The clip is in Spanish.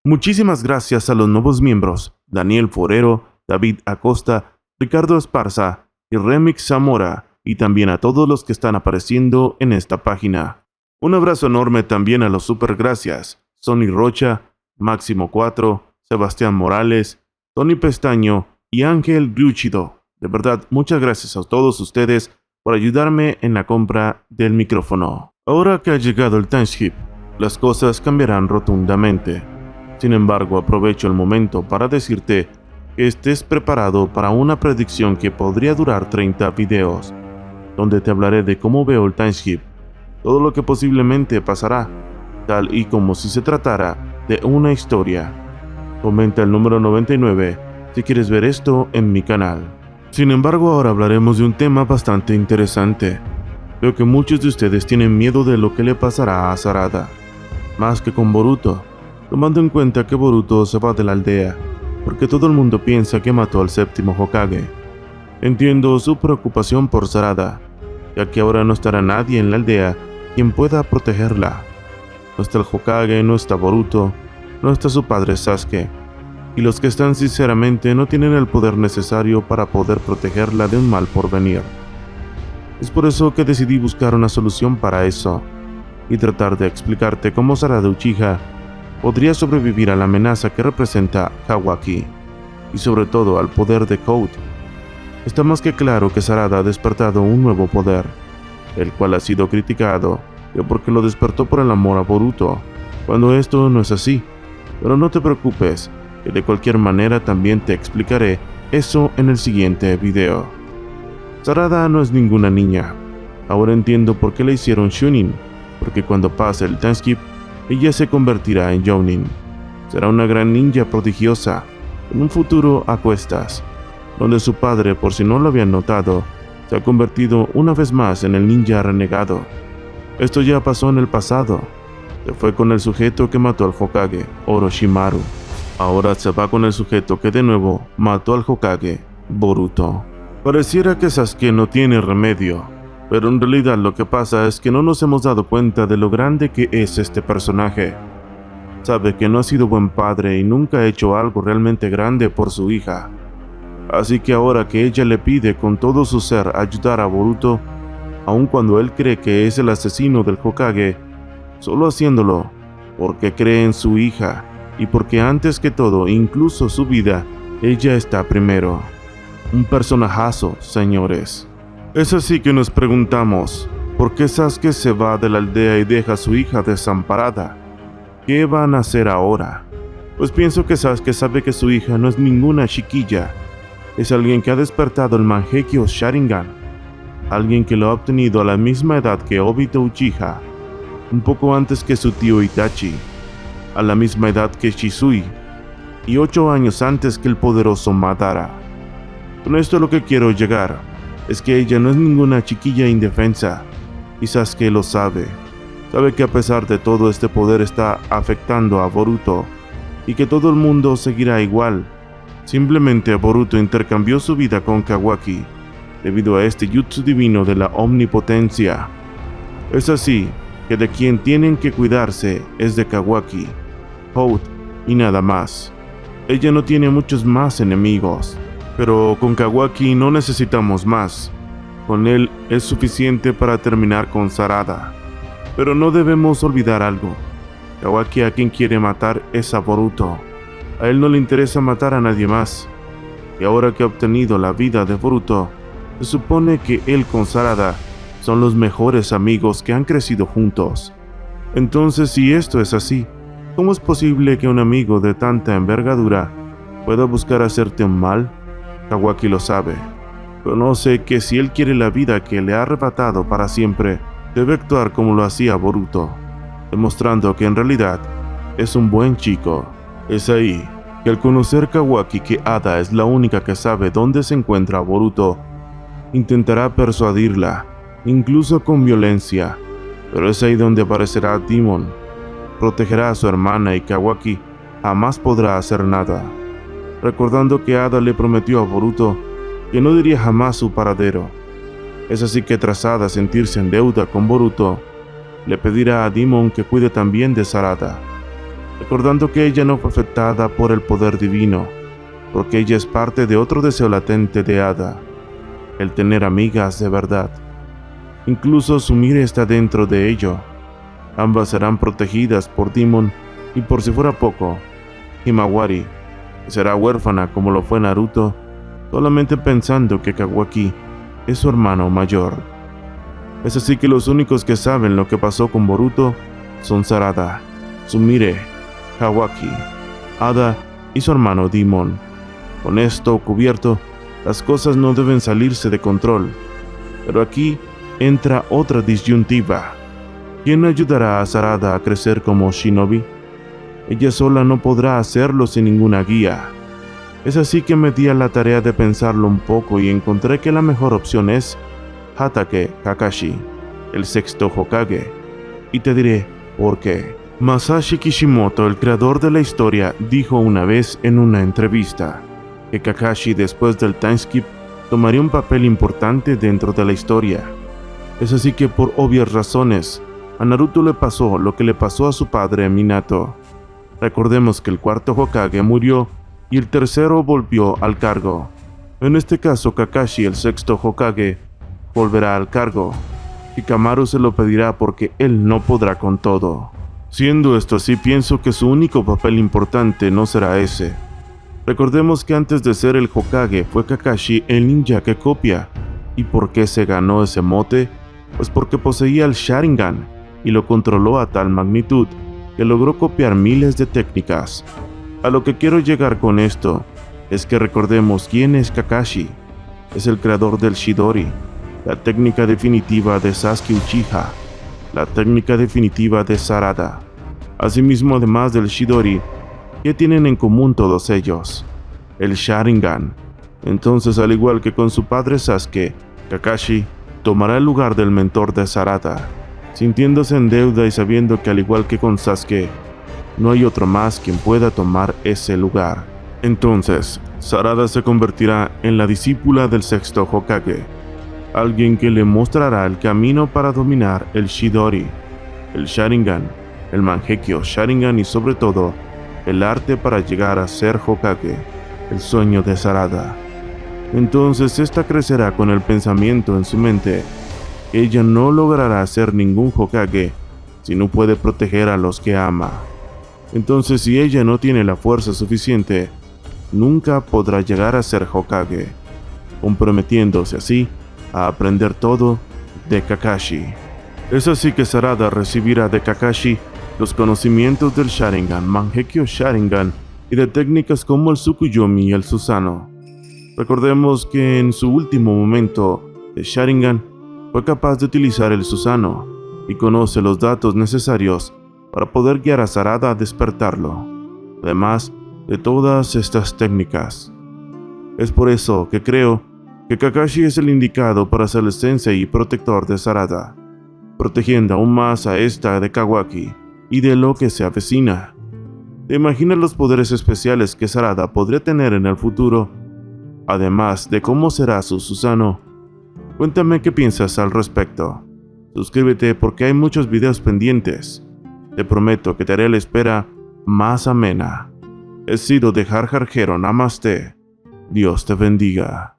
Muchísimas gracias a los nuevos miembros, Daniel Forero, David Acosta, Ricardo Esparza y Remix Zamora, y también a todos los que están apareciendo en esta página. Un abrazo enorme también a los super gracias, Sonny Rocha, Máximo 4, Sebastián Morales, Tony Pestaño y Ángel Riuchido. De verdad, muchas gracias a todos ustedes por ayudarme en la compra del micrófono. Ahora que ha llegado el timeskip, las cosas cambiarán rotundamente. Sin embargo, aprovecho el momento para decirte que estés preparado para una predicción que podría durar 30 videos, donde te hablaré de cómo veo el timeskip, todo lo que posiblemente pasará, tal y como si se tratara de una historia. Comenta el número 99 si quieres ver esto en mi canal. Sin embargo, ahora hablaremos de un tema bastante interesante. Veo que muchos de ustedes tienen miedo de lo que le pasará a Sarada, más que con Boruto, tomando en cuenta que Boruto se va de la aldea, porque todo el mundo piensa que mató al séptimo Hokage. Entiendo su preocupación por Sarada, ya que ahora no estará nadie en la aldea quien pueda protegerla. No está el Hokage, no está Boruto, no está su padre Sasuke, y los que están sinceramente no tienen el poder necesario para poder protegerla de un mal porvenir. Es por eso que decidí buscar una solución para eso, y tratar de explicarte cómo Sarada Uchiha podría sobrevivir a la amenaza que representa Kawaki, y sobre todo al poder de Code. Está más que claro que Sarada ha despertado un nuevo poder, el cual ha sido criticado, que porque lo despertó por el amor a Boruto, cuando esto no es así. Pero no te preocupes, que de cualquier manera también te explicaré eso en el siguiente video. Sarada no es ninguna niña. Ahora entiendo por qué le hicieron Chunin, porque cuando pase el timeskip, ella se convertirá en Jounin. Será una gran ninja prodigiosa, en un futuro a cuestas, donde su padre, por si no lo habían notado, se ha convertido una vez más en el ninja renegado. Esto ya pasó en el pasado. Se fue con el sujeto que mató al Hokage, Orochimaru. Ahora se va con el sujeto que de nuevo mató al Hokage, Boruto. Pareciera que Sasuke no tiene remedio, pero en realidad lo que pasa es que no nos hemos dado cuenta de lo grande que es este personaje. Sabe que no ha sido buen padre y nunca ha hecho algo realmente grande por su hija. Así que ahora que ella le pide con todo su ser ayudar a Boruto, aun cuando él cree que es el asesino del Hokage, solo haciéndolo porque cree en su hija y porque antes que todo, incluso su vida, ella está primero. Un personajazo, señores. Es así que nos preguntamos, ¿por qué Sasuke se va de la aldea y deja a su hija desamparada? ¿Qué van a hacer ahora? Pues pienso que Sasuke sabe que su hija no es ninguna chiquilla. Es alguien que ha despertado el Mangekyo Sharingan. Alguien que lo ha obtenido a la misma edad que Obito Uchiha, un poco antes que su tío Itachi, a la misma edad que Shisui, y 8 años antes que el poderoso Madara. Con esto lo que quiero llegar es que ella no es ninguna chiquilla indefensa, y Sasuke lo sabe. Sabe que a pesar de todo este poder está afectando a Boruto, y que todo el mundo seguirá igual. Simplemente Boruto intercambió su vida con Kawaki, debido a este jutsu divino de la omnipotencia. Es así que de quien tienen que cuidarse es de Kawaki, Code y nada más. Ella no tiene muchos más enemigos, pero con Kawaki no necesitamos más. Con él es suficiente para terminar con Sarada. Pero no debemos olvidar algo. Kawaki a quien quiere matar es a Boruto. A él no le interesa matar a nadie más. Y ahora que ha obtenido la vida de Boruto, se supone que él con Sarada son los mejores amigos que han crecido juntos. Entonces, si esto es así, ¿cómo es posible que un amigo de tanta envergadura pueda buscar hacerte un mal? Kawaki lo sabe. Conoce que si él quiere la vida que le ha arrebatado para siempre, debe actuar como lo hacía Boruto, demostrando que en realidad es un buen chico. Es ahí que al conocer Kawaki que Ada es la única que sabe dónde se encuentra Boruto, intentará persuadirla, incluso con violencia, pero es ahí donde aparecerá Demon. Protegerá a su hermana y Kawaki jamás podrá hacer nada, recordando que Ada le prometió a Boruto que no diría jamás su paradero. Es así que tras Ada sentirse en deuda con Boruto, le pedirá a Demon que cuide también de Sarada. recordando que ella no fue afectada por el poder divino, porque ella es parte de otro deseo latente de Ada, el tener amigas de verdad. Incluso Sumire está dentro de ello. Ambas serán protegidas por Demon y, por si fuera poco, Himawari será huérfana como lo fue Naruto, solamente pensando que Kawaki es su hermano mayor. Es así que los únicos que saben lo que pasó con Boruto son Sarada, Sumire, Kawaki, Ada y su hermano Demon. Con esto cubierto, las cosas no deben salirse de control. Pero aquí entra otra disyuntiva. ¿Quién ayudará a Sarada a crecer como shinobi? Ella sola no podrá hacerlo sin ninguna guía. Es así que me di a la tarea de pensarlo un poco y encontré que la mejor opción es Hatake Kakashi, el sexto Hokage. Y te diré por qué. Masashi Kishimoto, el creador de la historia, dijo una vez en una entrevista que Kakashi, después del timeskip, tomaría un papel importante dentro de la historia. Es así que, por obvias razones, a Naruto le pasó lo que le pasó a su padre Minato. Recordemos que el cuarto Hokage murió y el tercero volvió al cargo. En este caso, Kakashi, el sexto Hokage, volverá al cargo. Shikamaru se lo pedirá porque él no podrá con todo. Siendo esto así, pienso que su único papel importante no será ese. Recordemos que antes de ser el Hokage fue Kakashi el ninja que copia. ¿Y por qué se ganó ese mote? Pues porque poseía el Sharingan y lo controló a tal magnitud que logró copiar miles de técnicas. A lo que quiero llegar con esto es que recordemos quién es Kakashi. Es el creador del Chidori, la técnica definitiva de Sasuke Uchiha, la técnica definitiva de Sarada. Asimismo, además del Chidori, ¿qué tienen en común todos ellos? El Sharingan. Entonces, al igual que con su padre Sasuke, Kakashi tomará el lugar del mentor de Sarada, sintiéndose en deuda y sabiendo que, al igual que con Sasuke, no hay otro más quien pueda tomar ese lugar. Entonces, Sarada se convertirá en la discípula del sexto Hokage, alguien que le mostrará el camino para dominar el Chidori, el Sharingan, el Mangekyo Sharingan y sobre todo, el arte para llegar a ser Hokage, el sueño de Sarada. Entonces esta crecerá con el pensamiento en su mente. Ella no logrará ser ningún Hokage si no puede proteger a los que ama. Entonces, si ella no tiene la fuerza suficiente, nunca podrá llegar a ser Hokage, comprometiéndose así a aprender todo de Kakashi. Es así que Sarada recibirá de Kakashi los conocimientos del Sharingan, Mangekyo Sharingan y de técnicas como el Tsukuyomi y el Susanoo. Recordemos que en su último momento de Sharingan fue capaz de utilizar el Susanoo y conoce los datos necesarios para poder guiar a Sarada a despertarlo, además de todas estas técnicas. Es por eso que creo que Kakashi es el indicado para ser el sensei y protector de Sarada, protegiendo aún más a esta de Kawaki y de lo que se avecina. ¿Te imaginas los poderes especiales que Sarada podría tener en el futuro? Además de cómo será su Susanoo. Cuéntame qué piensas al respecto. Suscríbete porque hay muchos videos pendientes. Te prometo que te haré la espera más amena. He sido de Jar Jar Jero, Namaste. Dios te bendiga.